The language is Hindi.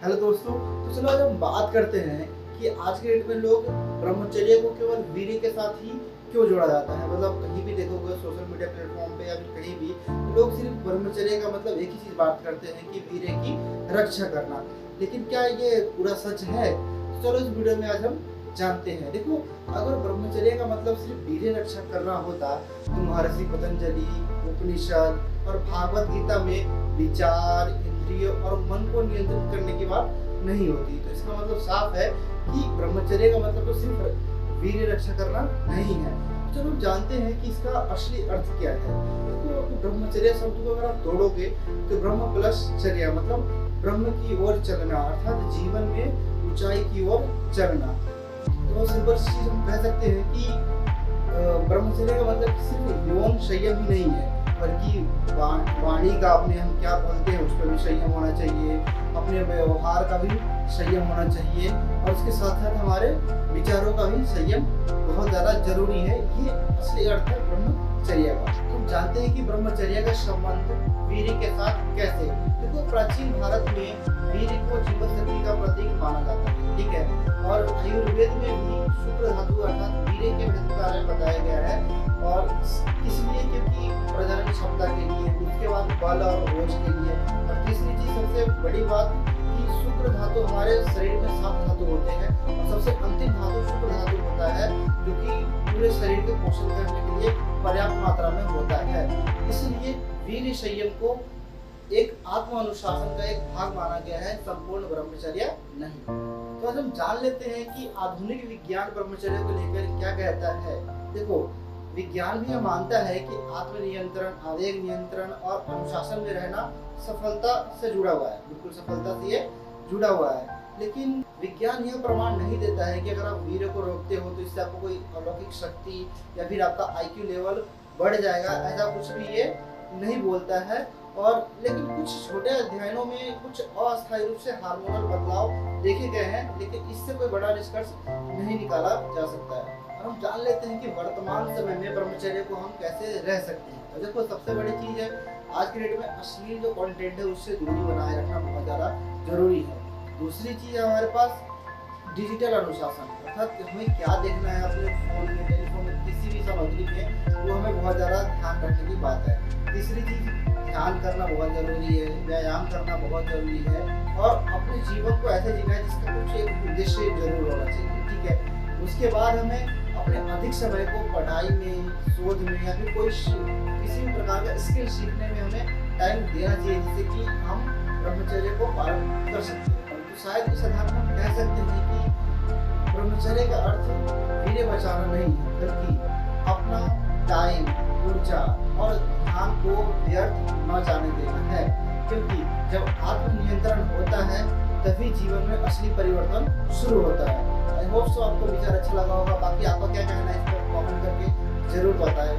हेलो दोस्तों, तो चलो आज हम बात करते हैं कि आज के डेट में लोग ब्रह्मचर्य को केवल वीर्य के साथ ही क्यों जोड़ा जाता है। मतलब कहीं भी देखोगे सोशल मीडिया प्लेटफॉर्म पे या फिर कहीं भी तो लोग सिर्फ ब्रह्मचर्य का मतलब एक ही चीज बात करते हैं कि वीर्य की रक्षा करना। लेकिन क्या ये पूरा सच है? तो चलो इस वीडियो में आज हम जानते हैं। देखो, अगर ब्रह्मचर्य का मतलब सिर्फ वीर्य रक्षा करना होता तो महर्षि पतंजलि, उपनिषद और भागवत गीता में विचार, इंद्रिय और मन को नियंत्रित करने की बात नहीं होती। तो इसका मतलब साफ है कि ब्रह्मचर्य का मतलब तो सिर्फ वीर्य रक्षा करना नहीं है। तो चलो जानते हैं कि इसका असली अर्थ क्या है। तो ब्रह्मचर्य शब्द को अगर आप तोड़ोगे तो ब्रह्म प्लस चर्या मतलब ब्रह्म की ओर चलना, अर्थात जीवन में ऊंचाई की ओर चलना। तो सिंपल चीज हम कह सकते हैं कि ब्रह्मचर्य का मतलब सिर्फ यौन संयम ही नहीं है, बल्कि वाणी का अपने हम क्या बोलते हैं उस पर भी संयम होना चाहिए, अपने व्यवहार का भी संयम होना चाहिए और उसके साथ साथ हमारे विचारों का भी संयम बहुत ज़्यादा जरूरी है। ये असली अर्थ है ब्रह्मचर्य का। तो जानते हैं कि ब्रह्मचर्य का संबंध वीर्य के साथ कैसे। देखो, प्राचीन भारत में वीर्य को जीवन शक्ति का प्रतीक माना जाता है, ठीक है। और आयुर्वेद में भी शुक्र धातु अर्थात वीर्य के महत्व के बारे में बताया गया है। और इसलिए क्योंकि प्रजनन क्षमता के लिए, उसके बाद बल और रोज के लिए, और तीसरी चीज सबसे बड़ी बात कि शुक्र धातु हमारे शरीर में 7 धातु होते हैं और सबसे अंतिम धातु शुक्र धातु होता है जो कि पूरे शरीर के पोषण करने के लिए पर्याप्त मात्रा में होता है। इसलिए वीर्य संयम को एक आत्म अनुशासन का एक भाग माना गया है, संपूर्ण ब्रह्मचर्य नहीं। तो आज हम जान लेते हैं कि आधुनिक विज्ञान ब्रह्मचर्य को लेकर क्या कहता है। देखो, विज्ञान भी मानता है कि आत्मनियंत्रण, आवेग नियंत्रण और अनुशासन में रहना सफलता से जुड़ा हुआ है, बिल्कुल सफलता से ये जुड़ा हुआ है। लेकिन विज्ञान यह प्रमाण नहीं देता है कि अगर आप वीर्य को रोकते हो तो इससे आपको कोई अलौकिक शक्ति या फिर आपका आईक्यू लेवल बढ़ जाएगा, ऐसा कुछ भी ये नहीं बोलता है। और लेकिन कुछ छोटे अध्ययनों में कुछ अस्थायी रूप से हार्मोनल बदलाव देखे गए हैं, लेकिन इससे कोई बड़ा निष्कर्ष नहीं निकाला जा सकता है। और हम जान लेते हैं कि वर्तमान समय में ब्रह्मचर्य को हम कैसे रह सकते हैं। तो देखो, सबसे बड़ी चीज है आज के डेट में अश्लील जो कंटेंट है उससे दूरी बनाए रखना बहुत ज़्यादा जरूरी है। दूसरी चीज है हमारे पास डिजिटल अनुशासन, अर्थात हमें क्या देखना है अपने फोन में, टेलीफोन में, किसी भी सामग्री में, वो हमें बहुत ज़्यादा ध्यान रखने की बात है। तीसरी चीज ध्यान करना बहुत जरूरी है, व्यायाम करना बहुत जरूरी है और अपने जीवन को ऐसे जीना है जिसका कुछ एक उद्देश्य जरूर होना चाहिए, ठीक है। उसके बाद हमें अपने अधिक समय को पढ़ाई में, शोध में या फिर कोई किसी भी प्रकार का स्किल सीखने में हमें टाइम देना चाहिए, जिससे कि हम ब्रह्मचर्य को पालन कर सकते हैं। तो शायद इस आधार पर हम कह सकते हैं कि ब्रह्मचर्य का अर्थ वीर्य बचाना नहीं है, बल्कि अपना टाइम, ऊर्जा और ध्यान को व्यर्थ न जाने देना है। क्योंकि जब आत्मनियंत्रण होता है तभी जीवन में असली परिवर्तन शुरू होता है। आई होप सो आपको विचार अच्छा लगा होगा। बाकी आपका क्या कहना है इस पर कमेंट करके जरूर बताएं।